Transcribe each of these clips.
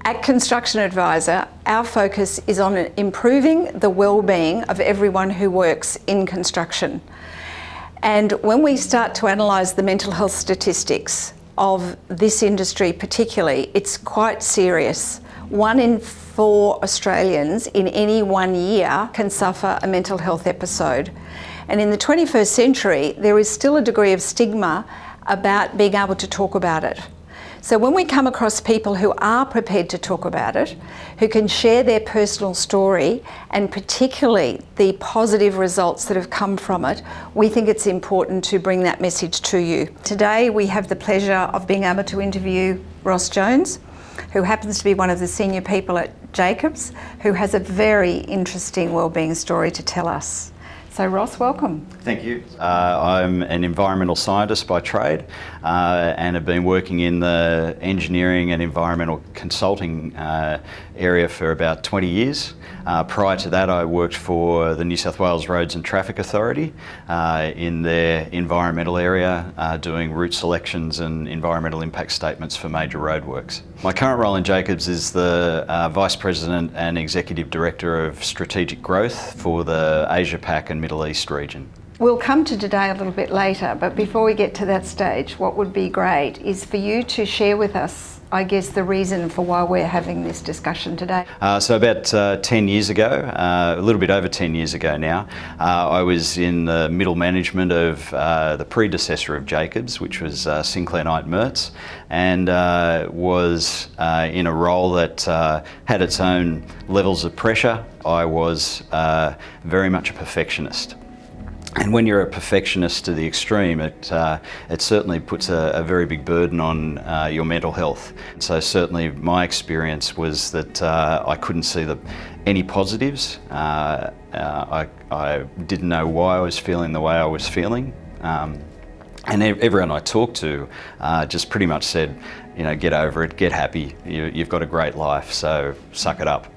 At Constructionadvisor, our focus is on improving the well-being of everyone who works in construction. And when we start to analyse the mental health statistics of this industry particularly, it's quite serious. 1 in 4 Australians in any 1 year can suffer a mental health episode. And in the 21st century, there is still a degree of stigma about being able to talk about it. So when we come across people who are prepared to talk about it, who can share their personal story and particularly the positive results that have come from it, we think it's important to bring that message to you. Today we have the pleasure of being able to interview Rossjones, who happens to be one of the senior people at Jacobs, who has a very interesting wellbeing story to tell us. So Ross, welcome. Thank you. I'm an environmental scientist by trade and have been working in the engineering and environmental consulting area for about 20 years. Prior to that, I worked for the New South Wales Roads and Traffic Authority in their environmental area, doing route selections and environmental impact statements for major roadworks. My current role in Jacobs is the Vice President and Executive Director of Strategic Growth for the Asia Pac and Middle East region. We'll come to today a little bit later, but before we get to that stage, what would be great is for you to share with us, I guess, the reason for why we're having this discussion today. So about 10 years ago, a little bit over 10 years ago now, I was in the middle management of the predecessor of Jacobs, which was Sinclair Knight Mertz, and was in a role that had its own levels of pressure. I was very much a perfectionist. And when you're a perfectionist to the extreme, it certainly puts a very big burden on your mental health. So certainly my experience was that I couldn't see any positives. I didn't know why I was feeling the way I was feeling. And everyone I talked to just pretty much said, you know, get over it, get happy, you've got a great life, so suck it up.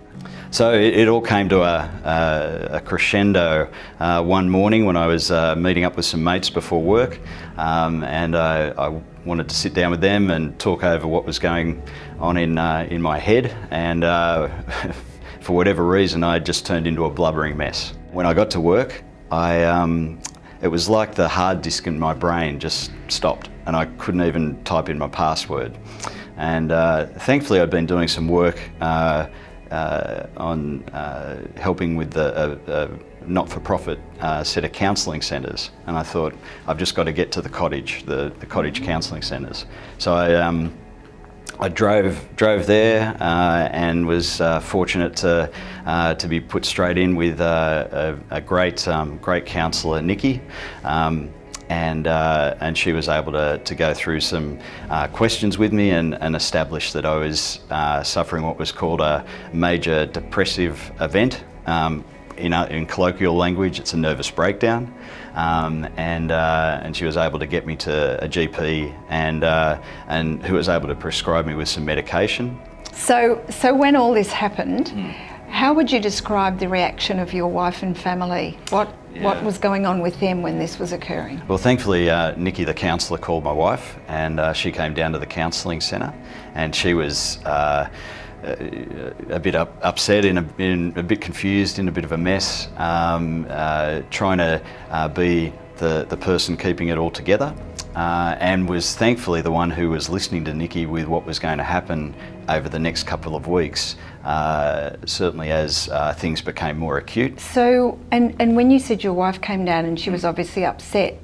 So it all came to a crescendo one morning when I was meeting up with some mates before work, and I wanted to sit down with them and talk over what was going on in my head, and for whatever reason I just turned into a blubbering mess. When I got to work, it was like the hard disk in my brain just stopped and I couldn't even type in my password. And thankfully I'd been doing some work on helping with the not-for-profit set of counselling centres, and I thought I've just got to get to the cottage counselling centres. So I drove there and was fortunate to be put straight in with a great counsellor, Nikki. And she was able to go through some questions with me and establish that I was suffering what was called a major depressive event. In colloquial language, it's a nervous breakdown, and she was able to get me to a GP and who was able to prescribe me with some medication. So when all this happened, how would you describe the reaction of your wife and family? What was going on with them when this was occurring? Well, thankfully, Nikki, the counsellor, called my wife, and she came down to the counselling centre, and she was a bit upset, in a bit confused, in a bit of a mess, trying to be the person keeping it all together, and was thankfully the one who was listening to Nikki with what was going to happen over the next couple of weeks, certainly as things became more acute. So, and when you said your wife came down and she was obviously upset,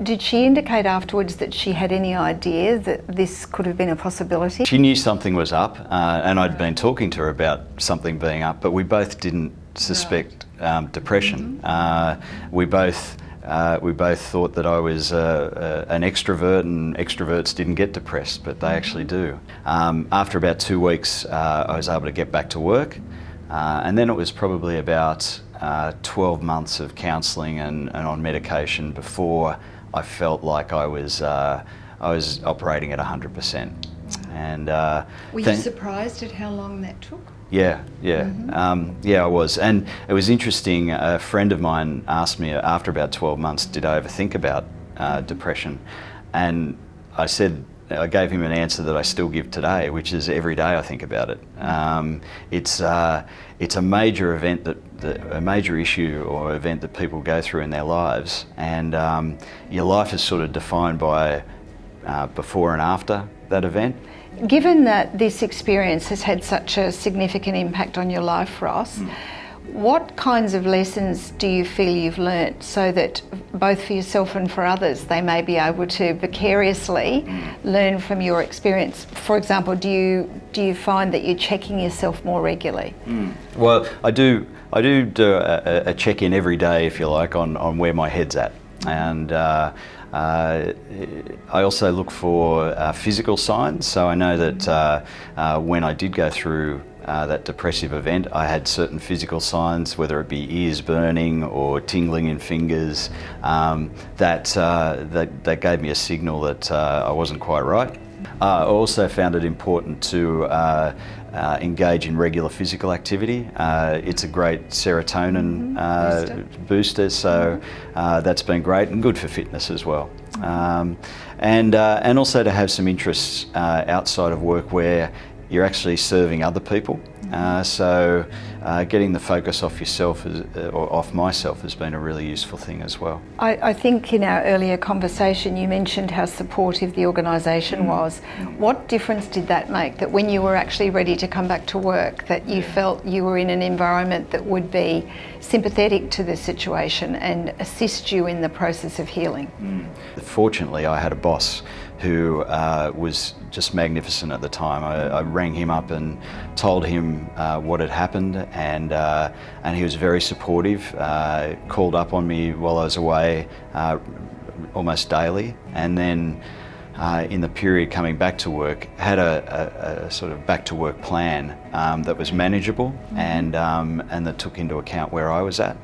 did she indicate afterwards that she had any idea that this could have been a possibility? She knew something was up, and I'd been talking to her about something being up, but we both didn't suspect depression. We both thought that I was an extrovert, and extroverts didn't get depressed, but they actually do. After about 2 weeks, I was able to get back to work, and then it was probably about 12 months of counselling and on medication before I felt like I was operating at 100%. And were you surprised at how long that took? Yeah, I was. And it was interesting, a friend of mine asked me after about 12 months, did I ever think about depression? And I said I gave him an answer that I still give today, which is every day I think about it. It's a major event a major issue or event that people go through in their lives, and your life is sort of defined by before and after that event. Given that this experience has had such a significant impact on your life, Ross, what kinds of lessons do you feel you've learnt so that both for yourself and for others they may be able to vicariously learn from your experience? For example, do you find that you're checking yourself more regularly? Well, I do a check-in every day, if you like, on where my head's at, and I also look for physical signs. So I know that when I did go through that depressive event, I had certain physical signs, whether it be ears burning or tingling in fingers, that gave me a signal that I wasn't quite right. I also found it important to engage in regular physical activity. It's a great serotonin booster, so that's been great and good for fitness as well. And also to have some interests outside of work where you're actually serving other people. So getting the focus off yourself or off myself has been a really useful thing as well. I think in our earlier conversation you mentioned how supportive the organisation was. What difference did that make, that when you were actually ready to come back to work, that you felt you were in an environment that would be sympathetic to the situation and assist you in the process of healing? Fortunately, I had a boss who was just magnificent at the time. I rang him up and told him what had happened, and he was very supportive, called up on me while I was away almost daily, and then in the period coming back to work, had a sort of back to work plan that was manageable and that took into account where I was at.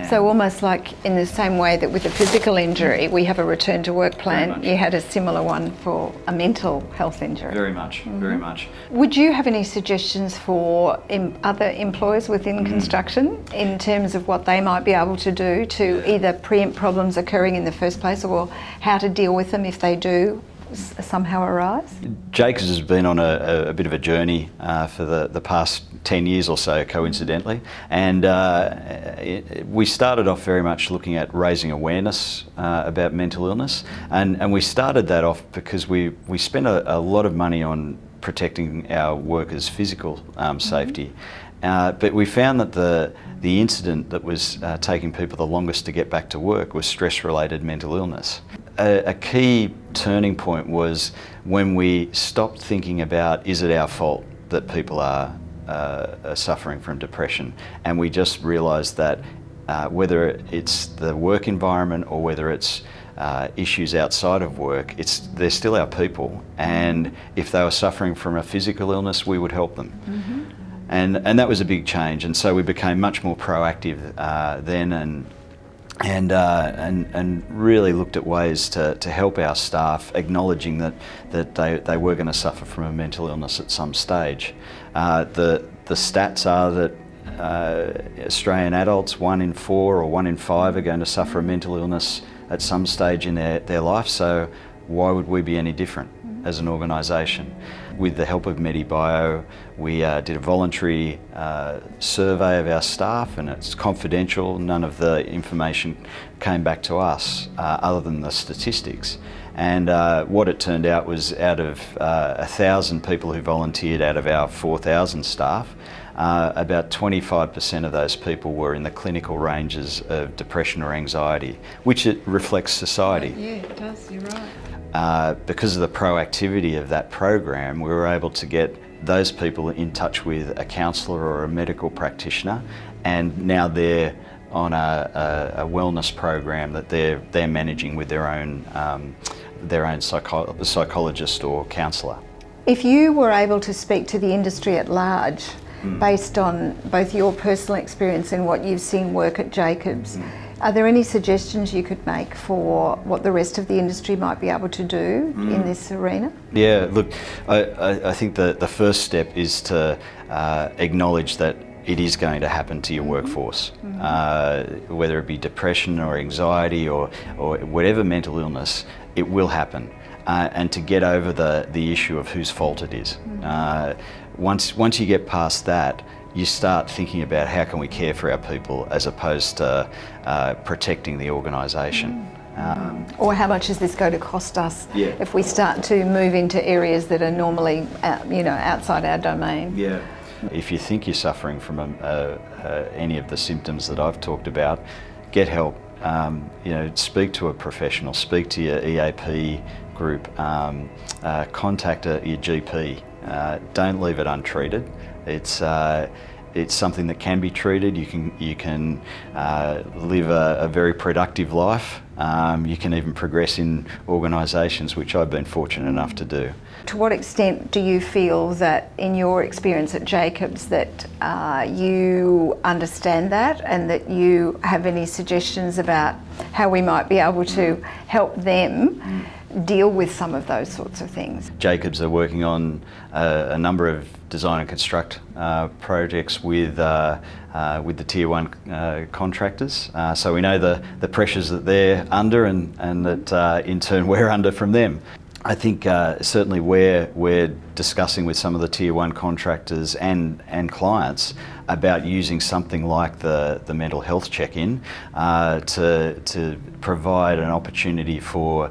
So almost like in the same way that with a physical injury we have a return to work plan, you had a similar one for a mental health injury. Very much, very much. Would you have any suggestions for other employers within construction in terms of what they might be able to do to either preempt problems occurring in the first place or how to deal with them if they do somehow arise? Jacobs has been on a bit of a journey for the past 10 years or so, coincidentally, and we started off very much looking at raising awareness about mental illness, and we started that off because we spent a lot of money on protecting our workers' physical safety, but we found that the incident that was taking people the longest to get back to work was stress-related mental illness. A key turning point was when we stopped thinking about, is it our fault that people are suffering from depression, and we just realised that whether it's the work environment or whether it's issues outside of work, they're still our people, and if they were suffering from a physical illness, we would help them. And that was a big change, and so we became much more proactive then, and really looked at ways to help our staff, acknowledging that they were going to suffer from a mental illness at some stage. The stats are that Australian adults, 1 in 4 or 1 in 5 are going to suffer a mental illness at some stage in their life, so why would we be any different as an organisation? With the help of MediBio, we did a voluntary survey of our staff, and it's confidential. None of the information came back to us other than the statistics. And what it turned out was, out of 1,000 people who volunteered out of our 4,000 staff, about 25% of those people were in the clinical ranges of depression or anxiety, which it reflects society. Yeah, it does, you're right. Because of the proactivity of that program, we were able to get those people in touch with a counsellor or a medical practitioner, and now they're on a wellness program that they're managing with their own psychologist or counsellor. If you were able to speak to the industry at large, based on both your personal experience and what you've seen work at Jacobs, are there any suggestions you could make for what the rest of the industry might be able to do in this arena? Yeah, look, I think the first step is to acknowledge that it is going to happen to your workforce, whether it be depression or anxiety or whatever mental illness, it will happen. and to get over the issue of whose fault it is. Once you get past that, you start thinking about how can we care for our people as opposed to protecting the organisation. Or how much is this going to cost us Yeah. if we start to move into areas that are normally, outside our domain? Yeah. If you think you're suffering from any of the symptoms that I've talked about, get help. Speak to a professional, speak to your EAP group, contact your GP. Don't leave it untreated. It's something that can be treated. You can live a very productive life. You can even progress in organisations, which I've been fortunate enough to do. To what extent do you feel that, in your experience at Jacobs, that you understand that, and that you have any suggestions about how we might be able to help them deal with some of those sorts of things? Jacobs are working on a number of design and construct projects with the Tier 1 contractors. So we know the pressures that they're under and that in turn we're under from them. I think certainly we're discussing with some of the Tier 1 contractors and clients about using something like the mental health check-in to provide an opportunity for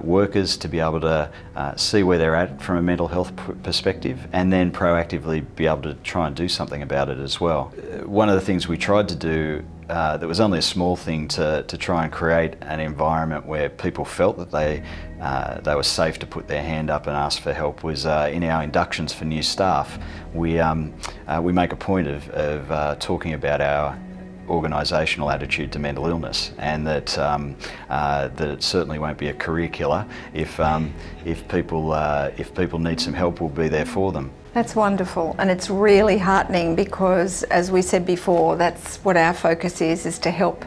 workers to be able to see where they're at from a mental health perspective, and then proactively be able to try and do something about it as well. One of the things we tried to do that was only a small thing to try and create an environment where people felt that they were safe to put their hand up and ask for help was in our inductions for new staff. We make a point of talking about our organisational attitude to mental illness, and that it certainly won't be a career killer. If people need some help, we'll be there for them. That's wonderful, and it's really heartening because, as we said before, that's what our focus is to help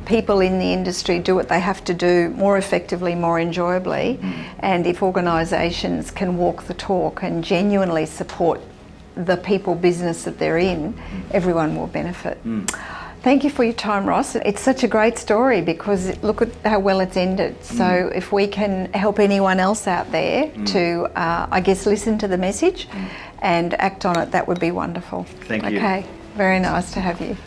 people in the industry do what they have to do more effectively, more enjoyably. And if organisations can walk the talk and genuinely support the people business that they're in, everyone will benefit. Thank you for your time, Ross. It's such a great story because look at how well it's ended. So if we can help anyone else out there to, listen to the message and act on it, that would be wonderful. Thank you. Okay, very nice to have you.